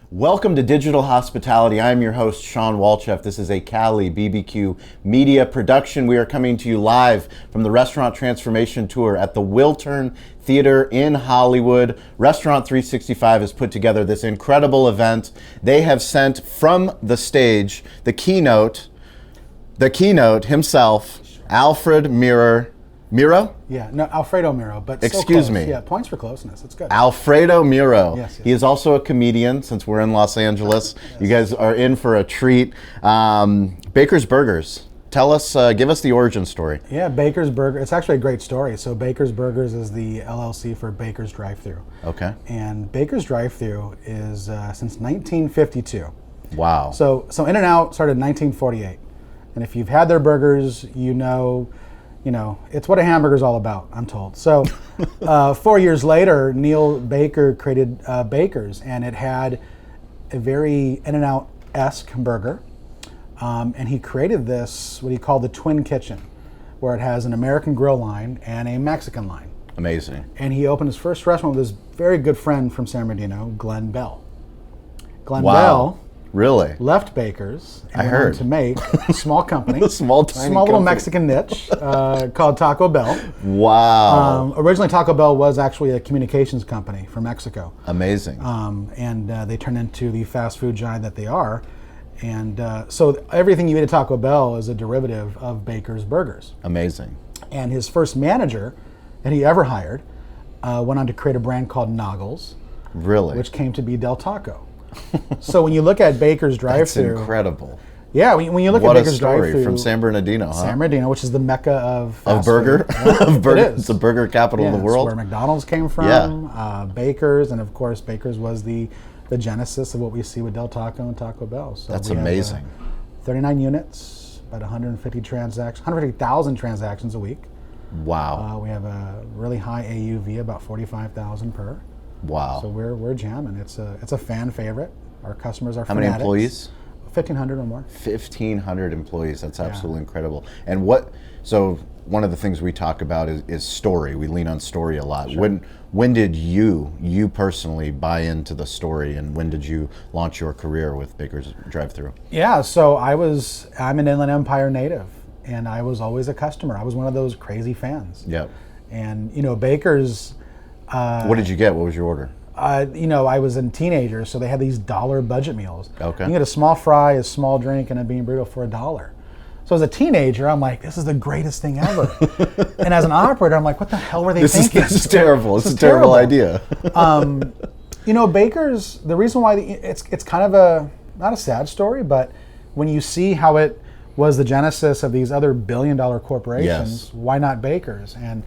Welcome to Digital Hospitality. I'm your host, Shawn Walchef. This is a Cali BBQ Media production. We are coming to you live from the Restaurant Transformation Tour at the Wiltern Theater in Hollywood. Restaurant 365 has put together this incredible event. They have sent from the stage the keynote himself, Alfredo Miro? Yeah, no, Alfredo Miro, but excuse me. Yeah, points for closeness. It's good. Alfredo Miro. Yes. He is also a comedian. Since we're in Los Angeles, yes. You guys are in for a treat. Baker's Burgers. Tell us, give us the origin story. Yeah, Baker's Burger. It's actually a great story. So Baker's Burgers is the LLC for Baker's Drive-Thru. Okay. And Baker's Drive-Thru is since 1952. Wow. So In-N-Out started in 1948, and if you've had their burgers, you know, it's what a hamburger's all about, I'm told. So 4 years later, Neil Baker created Baker's, and it had a very In-N-Out-esque burger. And he created this, what he called the Twin Kitchen, where it has an American grill line and a Mexican line. Amazing. And he opened his first restaurant with his very good friend from San Bernardino, Glenn Bell. Glenn Bell really left Baker's and went on to make a small company, a small little Mexican niche called Taco Bell. Wow. Originally, Taco Bell was actually a communications company from Mexico. Amazing. And they turned into the fast food giant that they are. And so everything you eat at Taco Bell is a derivative of Baker's Burgers. Amazing. And his first manager that he ever hired went on to create a brand called Noggles. Really? Which came to be Del Taco. So when you look at Baker's Drive-Thru, that's incredible. Yeah, when you look at Baker's Drive-Thru, what a story from San Bernardino, huh? San Bernardino, which is the mecca of fast burger, food. of burger. It is. It's the burger capital of the world. It's where McDonald's came from. Yeah. Baker's, and of course, Baker's was the genesis of what we see with Del Taco and Taco Bell. So that's amazing. 39 units, about 150,000 transactions a week. Wow. We have a really high AUV, about 45,000 per. Wow. So we're jamming. It's a fan favorite. Our customers are How fanatics. many employees? 1,500 or more. 1,500 employees. That's absolutely Yeah. incredible. And so one of the things we talk about is story. We lean on story a lot. Sure. When did you personally buy into the story, and when did you launch your career with Baker's Drive-Thru? Yeah, so I'm an Inland Empire native, and I was always a customer. I was one of those crazy fans. Yep. And Baker's. What did you get? What was your order? I was a teenager, so they had these $1 budget meals. Okay. You get a small fry, a small drink, and a bean burrito for $1. So as a teenager, I'm like, this is the greatest thing ever. And as an operator, I'm like, what the hell were they thinking? This is terrible. It's a terrible idea. Baker's, the reason why it's kind of not a sad story, but when you see how it was the genesis of these other billion-dollar corporations, yes. Why not Baker's? And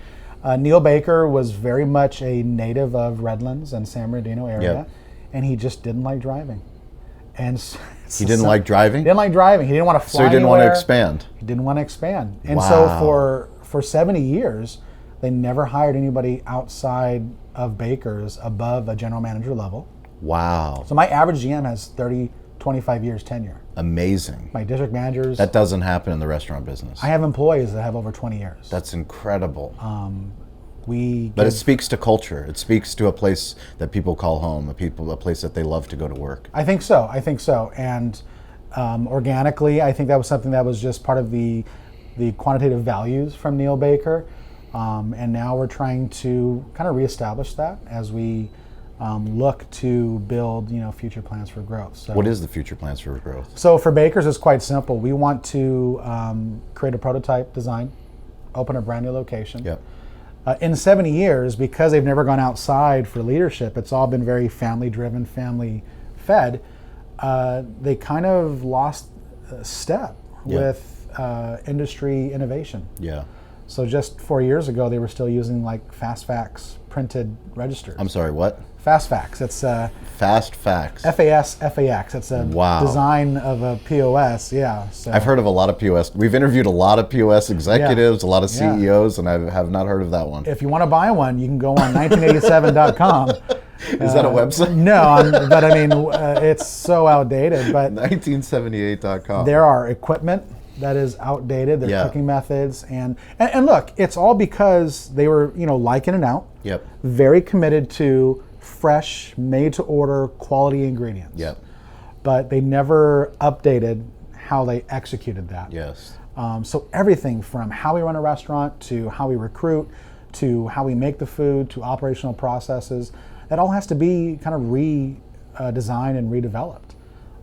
Neil Baker was very much a native of Redlands and San Bernardino area, yep. And he just didn't like driving. And he didn't like driving? He didn't like driving. He didn't want to fly So he didn't anywhere. want to expand? He didn't want to expand. And wow. So for 70 years, they never hired anybody outside of Baker's above a general manager level. Wow. So my average GM has 30, 25 years tenure. Amazing. My district managers. That doesn't happen in the restaurant business. I have employees that have over 20 years. That's incredible. But it speaks to culture. It speaks to a place that people call home, a place that they love to go to work. I think so. And organically, I think that was something that was just part of the quantitative values from Neil Baker. And now we're trying to kind of reestablish that as we look to build, future plans for growth. So, what is the future plans for growth? So for Baker's, it's quite simple. We want to create a prototype design, open a brand new location. Yep. In 70 years, because they've never gone outside for leadership, it's all been very family-driven, family-fed. They kind of lost step with industry innovation. Yeah. So just 4 years ago, they were still using like fast fax printed registers. I'm sorry, what? Fast fax. It's Fast fax. FAX. It's a wow. design of a POS. Yeah. So. I've heard of a lot of POS. We've interviewed a lot of POS executives, a lot of CEOs, and I have not heard of that one. If you want to buy one, you can go on 1987.com. Is that a website? No, but I mean, it's so outdated. But 1978.com. There are equipment that is outdated. Their cooking methods, and look, it's all because they were, like In-N-Out. Yep. Very committed to fresh, made-to-order, quality ingredients. Yep. But they never updated how they executed that. Yes. So everything from how we run a restaurant to how we recruit to how we make the food to operational processes, that all has to be kind of redesigned and redeveloped.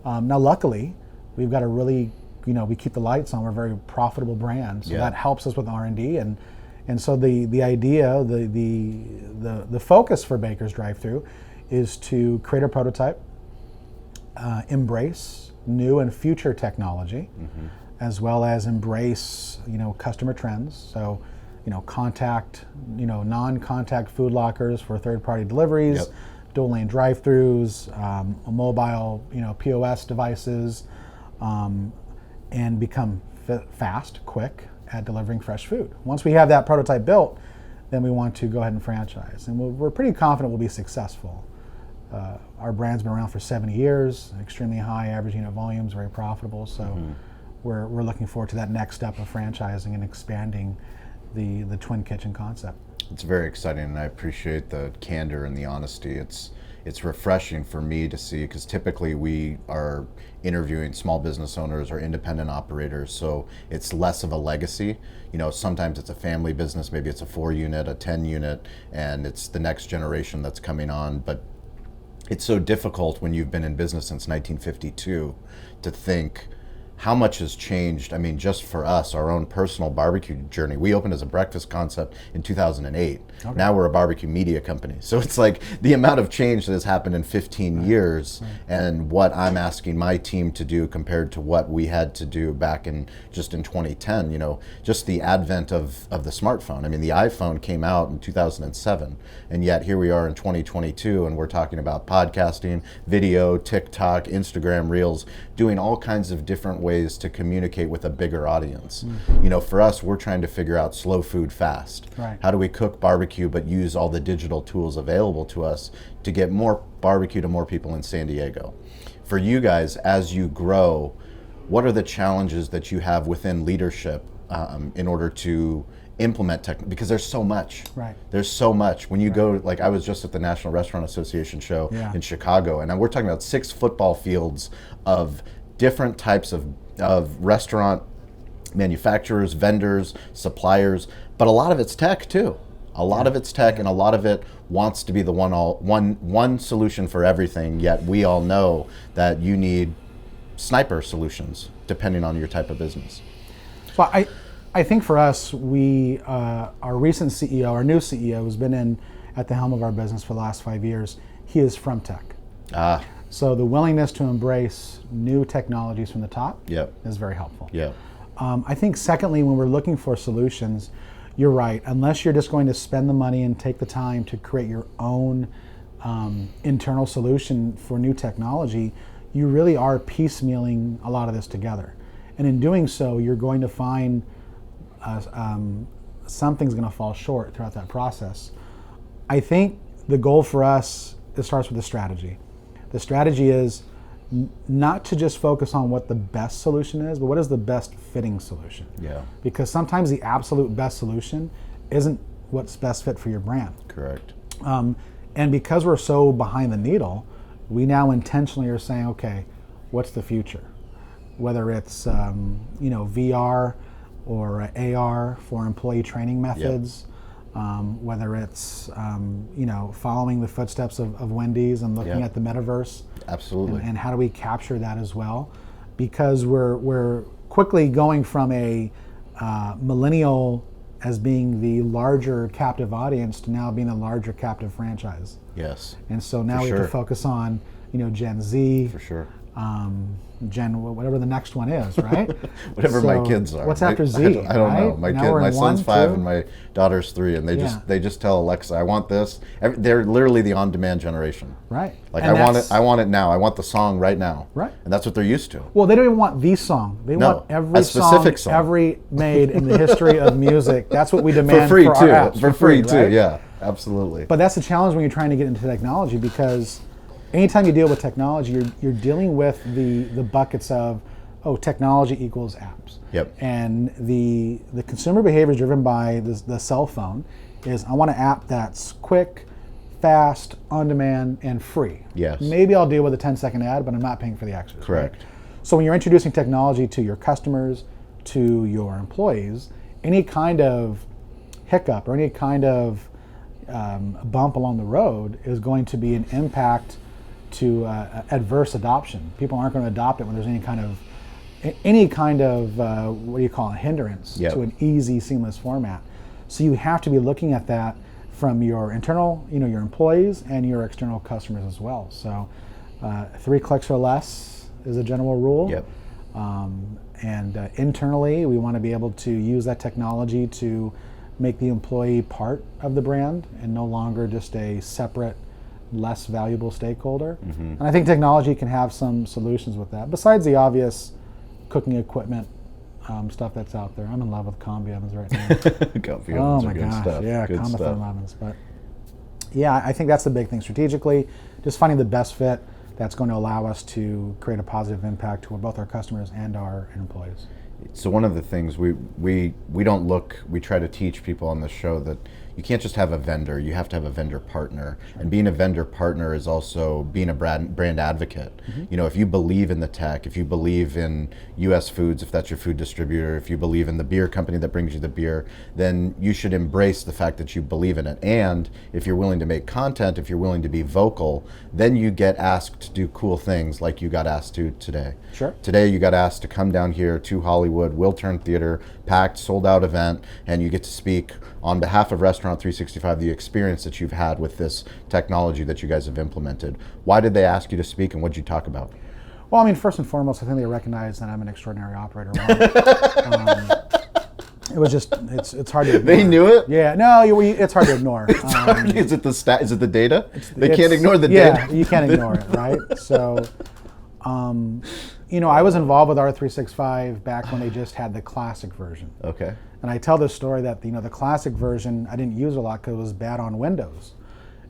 Now, luckily, we've got a really, we keep the lights on. We're a very profitable brand, so that helps us with R&D. And so the idea, the focus for Baker's Drive-Thru is to create a prototype, embrace new and future technology, as well as embrace customer trends. So contact, non-contact food lockers for third-party deliveries, dual lane drive-thrus, mobile POS devices, and become fast, quick at delivering fresh food. Once we have that prototype built, then we want to go ahead and franchise, and we're pretty confident we'll be successful. Our brand's been around for 70 years, extremely high average unit volumes, very profitable. So we're looking forward to that next step of franchising and expanding the Twin Kitchen concept. It's very exciting, and I appreciate the candor and the honesty. It's refreshing for me to see, because typically we are interviewing small business owners or independent operators, so it's less of a legacy. Sometimes it's a family business, maybe it's a 4-unit, a 10-unit, and it's the next generation that's coming on. But it's so difficult when you've been in business since 1952 to think how much has changed. I mean, just for us, our own personal barbecue journey. We opened as a breakfast concept in 2008. Okay. Now we're a barbecue media company. So it's like the amount of change that has happened in 15 years and what I'm asking my team to do compared to what we had to do back in 2010, just the advent of the smartphone. I mean, the iPhone came out in 2007, and yet here we are in 2022, and we're talking about podcasting, video, TikTok, Instagram Reels, doing all kinds of different ways to communicate with a bigger audience. For us, we're trying to figure out slow food fast. Right. How do we cook barbecue but use all the digital tools available to us to get more barbecue to more people in San Diego? For you guys, as you grow, what are the challenges that you have within leadership in order to implement tech? Because there's so much. Right. There's so much. When you go, like I was just at the National Restaurant Association show in Chicago, and we're talking about 6 football fields of different types of restaurant manufacturers, vendors, suppliers, but a lot of it's tech too. A lot of it's tech, and a lot of it wants to be the one solution for everything, yet we all know that you need sniper solutions depending on your type of business. Well, I think for us, our recent CEO, our new CEO, who's been at the helm of our business for the last 5 years, he is from tech. So the willingness to embrace new technologies from the top is very helpful. I think secondly, when we're looking for solutions, you're right. Unless you're just going to spend the money and take the time to create your own internal solution for new technology, you really are piecemealing a lot of this together. And in doing so, you're going to find something's going to fall short throughout that process. I think the goal for us, it starts with the strategy. The strategy is not to just focus on what the best solution is, but what is the best fitting solution. Because sometimes the absolute best solution isn't what's best fit for your brand. Correct. And because we're so behind the needle, we now intentionally are saying, okay, what's the future? Whether it's VR or AR for employee training methods, whether it's following the footsteps of Wendy's and looking at the metaverse. Absolutely. And how do we capture that as well? Because we're quickly going from a millennial as being the larger captive audience to now being a larger captive franchise. Yes. And so now we have to focus on Gen Z. For sure. Whatever the next one is, right? Whatever my kids are. What's after Z? I don't know. My son's 5 and my daughter's 3, and they just tell Alexa, I want this. They're literally the on-demand generation. Right. Like I want it now. I want the song right now. Right. And that's what they're used to. Well, they don't even want the song. They want every a specific song every made in the history of music. That's what we demand for free for too. our apps. For free too. Right? Yeah. Absolutely. But that's the challenge when you're trying to get into technology, because anytime you deal with technology, you're dealing with the buckets of, technology equals apps. And the consumer behavior is driven by the cell phone is, I want an app that's quick, fast, on demand, and free. Yes. Maybe I'll deal with a 10-second ad, but I'm not paying for the extras. Correct. Right? So when you're introducing technology to your customers, to your employees, any kind of hiccup or any kind of bump along the road is going to be an impact to adverse adoption. People aren't going to adopt it when there's any kind of what do you call it, hindrance to an easy, seamless format. So you have to be looking at that from your internal, your employees and your external customers as well. So 3 clicks or less is a general rule. Yep. And internally, we want to be able to use that technology to make the employee part of the brand and no longer just a separate, less valuable stakeholder. And I think technology can have some solutions with that. Besides the obvious cooking equipment stuff that's out there. I'm in love with combi ovens right now. Combi ovens are good stuff. Yeah, good combi stuff. ovens. But yeah, I think that's the big thing strategically, just finding the best fit that's going to allow us to create a positive impact to both our customers and our employees. So one of the things we don't look, we try to teach people on the show that you can't just have a vendor, you have to have a vendor partner. And being a vendor partner is also being a brand advocate. If you believe in the tech, if you believe in US Foods, if that's your food distributor, if you believe in the beer company that brings you the beer, then you should embrace the fact that you believe in it. And if you're willing to make content, if you're willing to be vocal, then you get asked to do cool things like you got asked to today. Sure. Today you got asked to come down here to Hollywood, Wiltern Theater, packed, sold out event, and you get to speak on behalf of Restaurant 365, the experience that you've had with this technology that you guys have implemented. Why did they ask you to speak, and what did you talk about? Well, I mean, first and foremost, I think they recognize that I'm an extraordinary operator. It was just, it's hard to ignore. They knew it? Yeah, no, it's hard to ignore. Is it the data? They can't ignore the data. Yeah, you can't ignore it, right? So, I was involved with R365 back when they just had the classic version. Okay. And I tell this story that the classic version, I didn't use a lot because it was bad on Windows.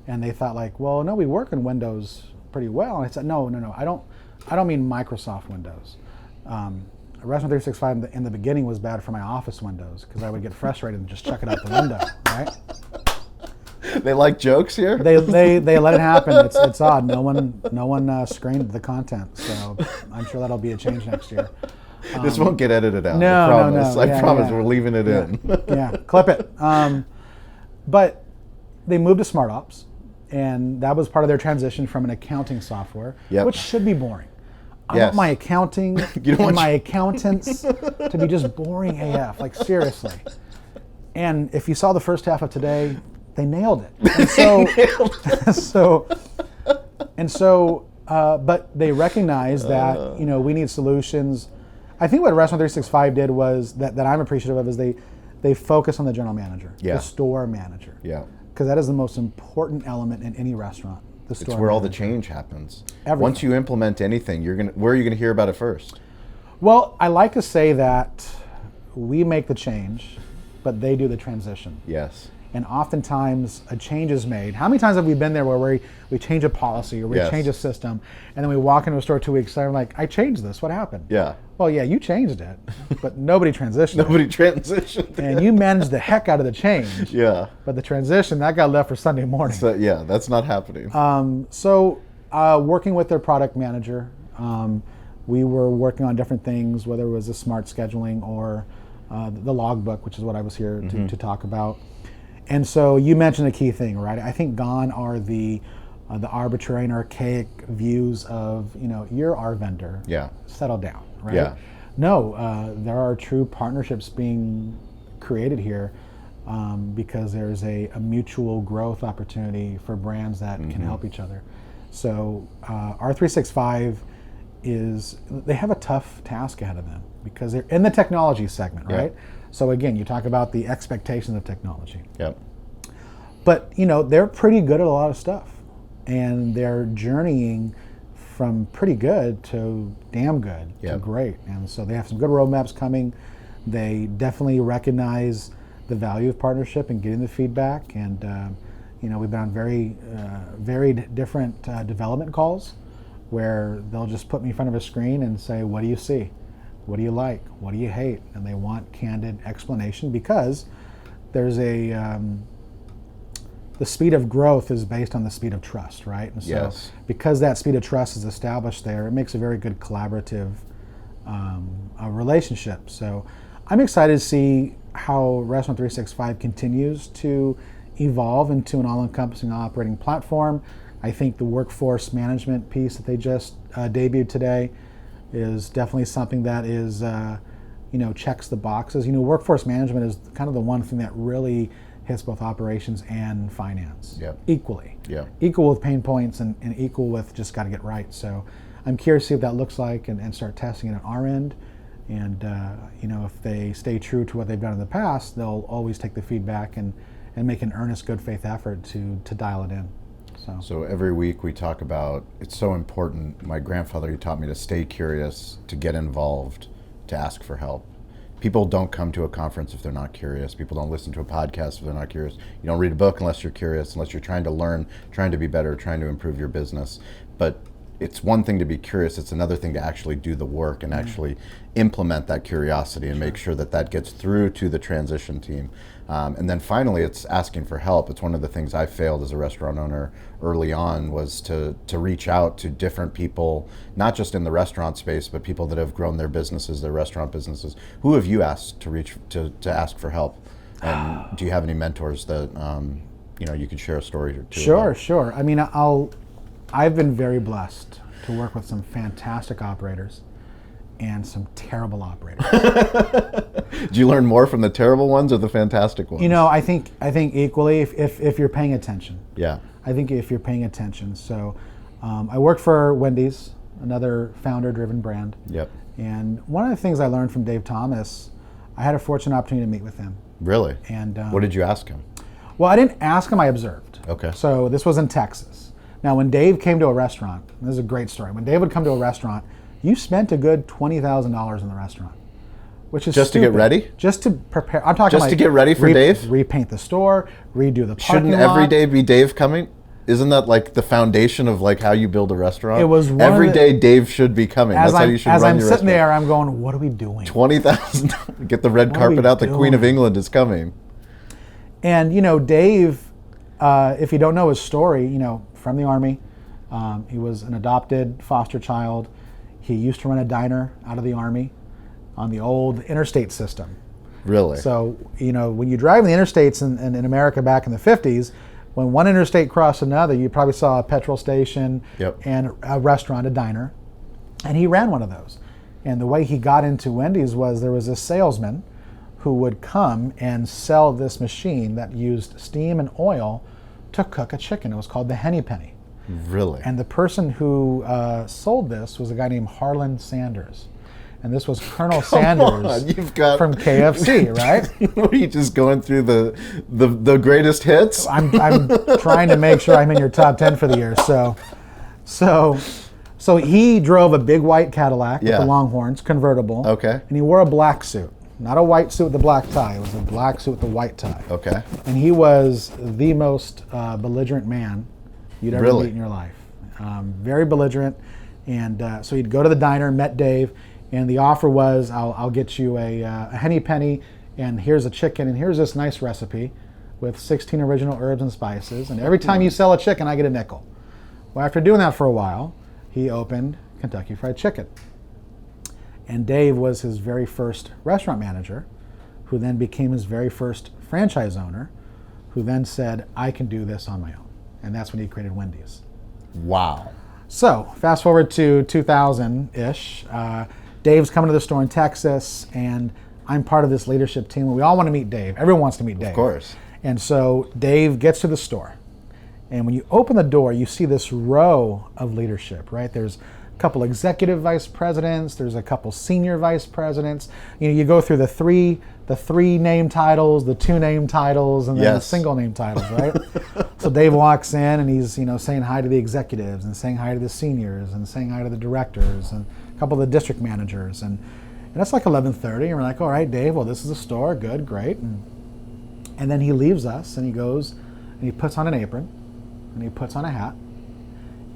And they thought like, well, no, we work in Windows pretty well. And I said, no, I don't mean Microsoft Windows. Restaurant 365 in the beginning was bad for my office Windows because I would get frustrated and just chuck it out the window, right? They like jokes here? They let it happen. It's odd. No one screened the content, so I'm sure that'll be a change next year. This won't get edited out. No, I promise. no. I promise. We're leaving it in. Yeah, clip it. But they moved to Smart Ops, and that was part of their transition from an accounting software, which should be boring. I want my accounting and my accountants to be just boring AF, like seriously. And if you saw the first half of today, they nailed it. And so, but they recognize that we need solutions. I think what Restaurant 365 did was that I'm appreciative of is they focus on the general manager, the store manager. Yeah. Because that is the most important element in any restaurant. The store it's where all the manager. change happens. Everything. Once you implement anything, where are you gonna hear about it first? Well, I like to say that we make the change, but they do the transition. Yes. And oftentimes a change is made. How many times have we been there where we change a policy or we change a system, and then we walk into a store 2 weeks later and we're like, I changed this, what happened? Yeah. Well, yeah, you changed it, but nobody transitioned Nobody transitioned. And you managed the heck out of the change. Yeah. But the transition, that got left for Sunday morning. So, yeah, that's not happening. Working with their product manager, we were working on different things, whether it was the smart scheduling or the logbook, which is what I was here to talk about. And so you mentioned a key thing, right? I think gone are the arbitrary and archaic views of, you're our vendor. Yeah. Settle down, right? Yeah. No, there are true partnerships being created here because there's a mutual growth opportunity for brands that can help each other. So R365 they have a tough task ahead of them because they're in the technology segment, right? Yeah. So again, you talk about the expectations of technology. Yep. But they're pretty good at a lot of stuff, and they're journeying from pretty good to damn good to great. And so they have some good roadmaps coming. They definitely recognize the value of partnership and getting the feedback. And we've been on very different development calls where they'll just put me in front of a screen and say, what do you see? What do you like? What do you hate? And they want candid explanation because there's a the speed of growth is based on the speed of trust, right? And so Yes. because that speed of trust is established there, it makes a very good collaborative relationship. So I'm excited to see how Restaurant 365 continues to evolve into an all-encompassing operating platform. I think the workforce management piece that they just debuted today is definitely something that is, checks the boxes. Workforce management is kind of the one thing that really hits both operations and finance equally. Yeah. Equal with pain points and equal with just got to get right. So I'm curious to see what that looks like and start testing it on our end. And if they stay true to what they've done in the past, they'll always take the feedback and make an earnest, good faith effort to dial it in. So every week we talk about, it's so important. My grandfather, he taught me to stay curious, to get involved, to ask for help. People don't come to a conference if they're not curious. People don't listen to a podcast if they're not curious. You don't read a book unless you're curious, unless you're trying to learn, trying to be better, trying to improve your business. But it's one thing to be curious, it's another thing to actually do the work and actually implement that curiosity and make sure that gets through to the transition team. And then finally, it's asking for help. It's one of the things I failed as a restaurant owner early on, was to reach out to different people, not just in the restaurant space, but people that have grown their businesses, their restaurant businesses. Who have you asked to reach to ask for help? And do you have any mentors that you could share a story or two about? Sure. I mean, I've been very blessed to work with some fantastic operators and some terrible operators. Do you learn more from the terrible ones or the fantastic ones? I think equally if you're paying attention. Yeah. I think if you're paying attention. So I work for Wendy's, another founder-driven brand. Yep. And one of the things I learned from Dave Thomas, I had a fortunate opportunity to meet with him. Really? And what did you ask him? Well, I didn't ask him, I observed. Okay. So this was in Texas. Now, when Dave came to a restaurant, this is a great story. When Dave would come to a restaurant, you spent a good $20,000 in the restaurant, which is just stupid. To get ready? Just to prepare. I'm talking just to get ready for Dave? Repaint the store, redo the parking Shouldn't lot. every day be Dave coming? Isn't that like the foundation of like how you build a restaurant? It was every day Dave should be coming. That's how you should run your restaurant. As I'm sitting there, I'm going, what are we doing? $20,000. Get the red carpet out. The Queen of England is coming. And Dave, if you don't know his story, from the Army. He was an adopted foster child. He used to run a diner out of the Army on the old interstate system. Really? So, when you drive in the interstates in America back in the 50s, when one interstate crossed another, you probably saw a petrol station and a restaurant, a diner. And he ran one of those. And the way he got into Wendy's was there was a salesman who would come and sell this machine that used steam and oil to cook a chicken. It was called the Henny Penny. Really? And the person who sold this was a guy named Harlan Sanders. And this was Colonel Sanders from KFC, right? Are you just going through the greatest hits? I'm trying to make sure I'm in your top 10 for the year. So he drove a big white Cadillac with the Longhorns, convertible. Okay. And he wore a black suit. Not a white suit with a black tie. It was a black suit with a white tie. Okay. And he was the most belligerent man you'd ever meet in your life. Very belligerent. And so he'd go to the diner, met Dave, and the offer was, I'll get you a Henny Penny, and here's a chicken, and here's this nice recipe with 16 original herbs and spices, and every time you sell a chicken, I get a nickel. Well, after doing that for a while, he opened Kentucky Fried Chicken. And Dave was his very first restaurant manager, who then became his very first franchise owner, who then said, I can do this on my own. And that's when he created Wendy's. Wow. So fast forward to 2000-ish. Dave's coming to the store in Texas, and I'm part of this leadership team. We all want to meet Dave. Everyone wants to meet Dave. Of course. And so Dave gets to the store. And when you open the door, you see this row of leadership, right? There's a couple executive vice presidents. There's a couple senior vice presidents. You go through the three name titles, the 2 name titles, and then the single name titles, right? So Dave walks in and he's saying hi to the executives and saying hi to the seniors and saying hi to the directors and a couple of the district managers. And that's like 11:30. And we're like, all right, Dave, well, this is a store. Good, great. And then he leaves us and he goes and he puts on an apron and he puts on a hat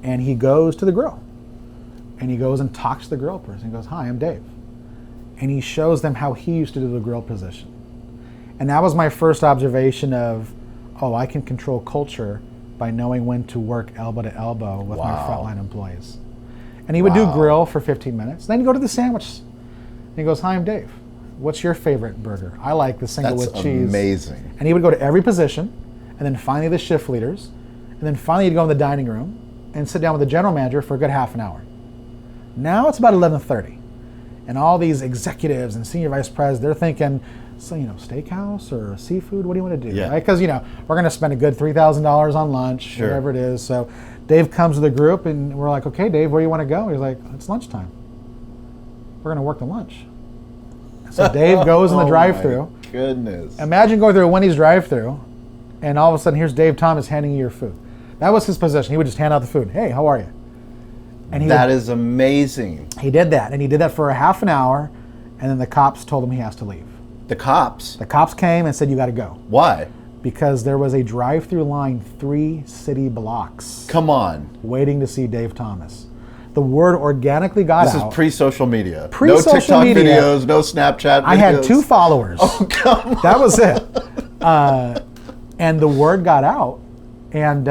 and he goes to the grill. And he goes and talks to the grill person. He goes, hi, I'm Dave. And he shows them how he used to do the grill position. And that was my first observation of, oh, I can control culture by knowing when to work elbow to elbow with my Wow. frontline employees. And he would do grill for 15 minutes. Then he'd go to the sandwich. And he goes, hi, I'm Dave. What's your favorite burger? I like the single That's with cheese. amazing. And he would go to every position, and then finally the shift leaders, and then finally he'd go in the dining room and sit down with the general manager for a good half an hour. Now it's about 11:30, and all these executives and senior vice presidents, they're thinking, so, steakhouse or seafood, what do you want to do? Yeah. Right? Because, we're going to spend a good $3,000 on lunch, Sure. whatever it is. So Dave comes to the group, and we're like, okay, Dave, where do you want to go? He's like, it's lunchtime. We're going to work the lunch. So Dave goes in the drive-thru. My goodness. Imagine going through a Wendy's drive-thru, and all of a sudden, here's Dave Thomas handing you your food. That was his position. He would just hand out the food. Hey, how are you? And That is amazing. he did that, and he did that for a half an hour, and then the cops told him he has to leave. The cops. The cops came and said, you got to go. Why? Because there was a drive-through line 3 city blocks Come on. waiting to see Dave Thomas. The word organically got This out. is pre-social media. Pre-social no TikTok media. videos, no Snapchat videos. I had 2 followers. Oh, come on. That was it. And the word got out, and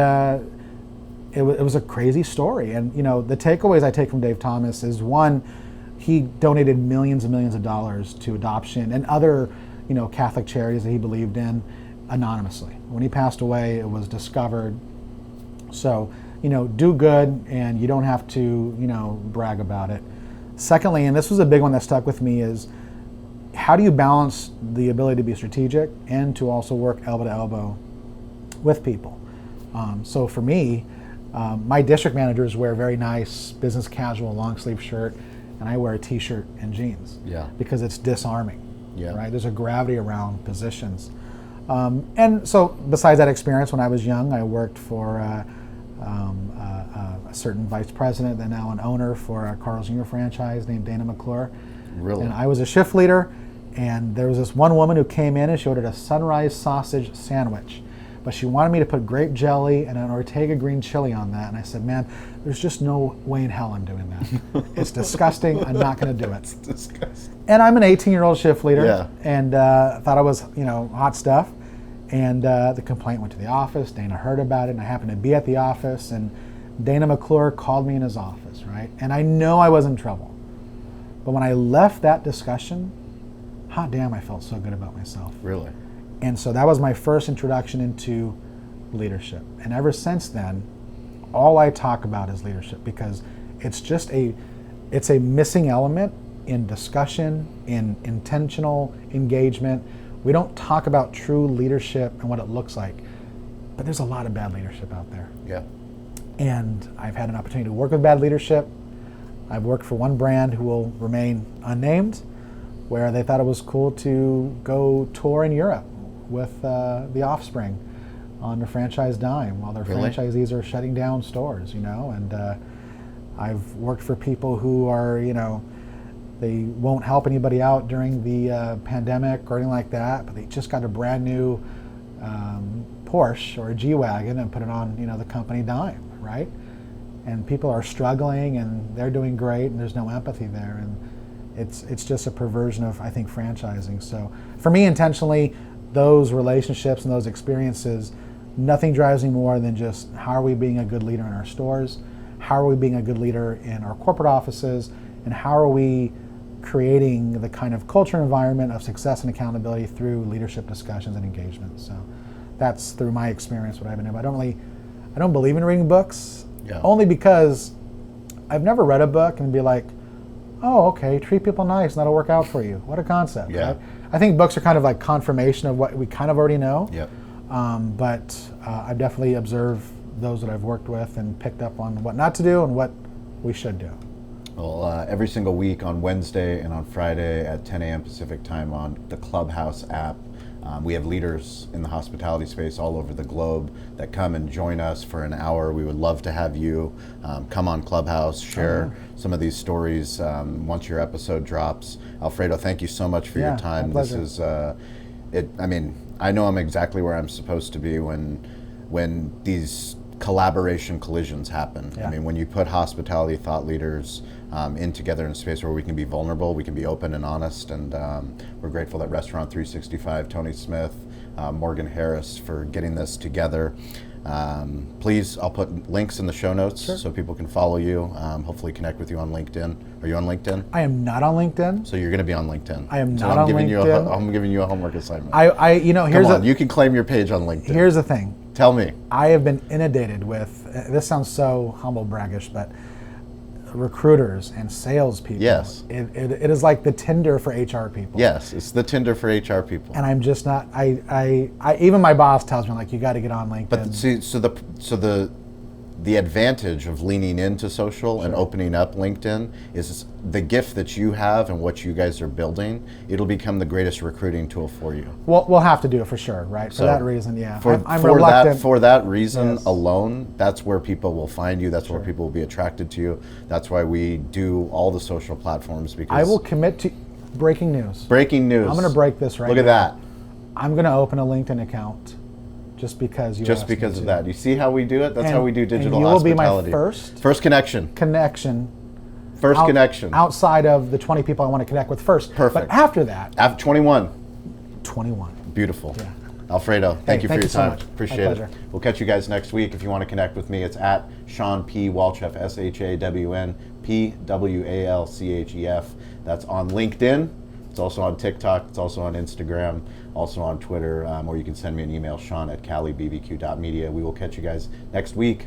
it was a crazy story. And the takeaways I take from Dave Thomas is, one, he donated millions and millions of dollars to adoption and other Catholic charities that he believed in anonymously. When he passed away, it was discovered. So do good, and you don't have to brag about it. Secondly, and this was a big one that stuck with me, is how do you balance the ability to be strategic and to also work elbow to elbow with people? So for me, my district managers wear very nice business casual long sleeve shirt, and I wear a t-shirt and jeans. Yeah. Because it's disarming. Yeah. Right? There's a gravity around positions. And so besides that experience, when I was young, I worked for a certain vice president and now an owner for a Carl's Jr. franchise named Dana McClure. Really? And I was a shift leader, and there was this one woman who came in and she ordered a sunrise sausage sandwich. But she wanted me to put grape jelly and an Ortega green chili on that. And I said, man, there's just no way in hell I'm doing that. It's disgusting. I'm not going to do it. It's disgusting. And I'm an 18-year-old shift leader, Yeah. and thought I was, hot stuff. And the complaint went to the office. Dana heard about it, and I happened to be at the office. And Dana McClure called me in his office, right? And I know I was in trouble. But when I left that discussion, hot damn, I felt so good about myself. Really? And so that was my first introduction into leadership. And ever since then, all I talk about is leadership, because it's a missing element in discussion, in intentional engagement. We don't talk about true leadership and what it looks like, but there's a lot of bad leadership out there. Yeah. And I've had an opportunity to work with bad leadership. I've worked for one brand who will remain unnamed, where they thought it was cool to go tour in Europe with the Offspring on the franchise dime while their Really? franchisees are shutting down stores, and I've worked for people who are, they won't help anybody out during the pandemic or anything like that, but they just got a brand new Porsche or a G-Wagon and put it on, the company dime, right? And people are struggling and they're doing great and there's no empathy there, and it's just a perversion of, I think, franchising. So for me, intentionally, those relationships and those experiences, nothing drives me more than just how are we being a good leader in our stores, how are we being a good leader in our corporate offices, and how are we creating the kind of culture and environment of success and accountability through leadership discussions and engagement. So that's through my experience what I've been doing. I don't believe in reading books, only because I've never read a book and be like, oh, okay, treat people nice and that'll work out for you. What a concept, right? I think books are kind of like confirmation of what we kind of already know. Yep. But I've definitely observed those that I've worked with and picked up on what not to do and what we should do. Well, every single week on Wednesday and on Friday at 10 a.m. Pacific time on the Clubhouse app, we have leaders in the hospitality space all over the globe that come and join us for an hour. We would love to have you come on Clubhouse, share some of these stories once your episode drops. Alfredo, thank you so much for your time. My pleasure. This is, I know I'm exactly where I'm supposed to be when these collaboration collisions happen. Yeah. When you put hospitality thought leaders in together in a space where we can be vulnerable, we can be open and honest, and we're grateful that Restaurant 365, Tony Smith, Morgan Harris for getting this together. Please, I'll put links in the show notes so people can follow you, hopefully connect with you on LinkedIn. Are you on LinkedIn? I am not on LinkedIn. So you're going to be on LinkedIn. I am not on LinkedIn. I'm giving you a homework assignment. You can claim your page on LinkedIn. Here's the thing. Tell me. I have been inundated with, this sounds so humble braggish, but recruiters and salespeople. Yes. It is like the Tinder for HR people. Yes, it's the Tinder for HR people. And I'm just not, even my boss tells me, like, you got to get on LinkedIn. But see, so the advantage of leaning into social and opening up LinkedIn is the gift that you have and what you guys are building. It'll become the greatest recruiting tool for you. We'll have to do it for sure, right? For that reason, yeah. I'm for reluctant. For that reason Yes. alone, that's where people will find you. That's where people will be attracted to you. That's why we do all the social platforms, because I will commit to breaking news. Breaking news. I'm going to break this right now. Look at that. I'm going to open a LinkedIn account just because you Just asked me because of to. that. You see how we do it? That's how we do digital and you will be hospitality. my First connection. Connection. Outside of the 20 people I want to connect with first. Perfect. But after that, After 21. 21. Beautiful. Yeah. Alfredo, thank you for your so time. much. Appreciate My it. pleasure. We'll catch you guys next week. If you want to connect with me, it's at Shawn P. Walchef, ShawnPWalchef. That's on LinkedIn. It's also on TikTok. It's also on Instagram. Also on Twitter. Or you can send me an email, Shawn at CaliBBQ.media. We will catch you guys next week.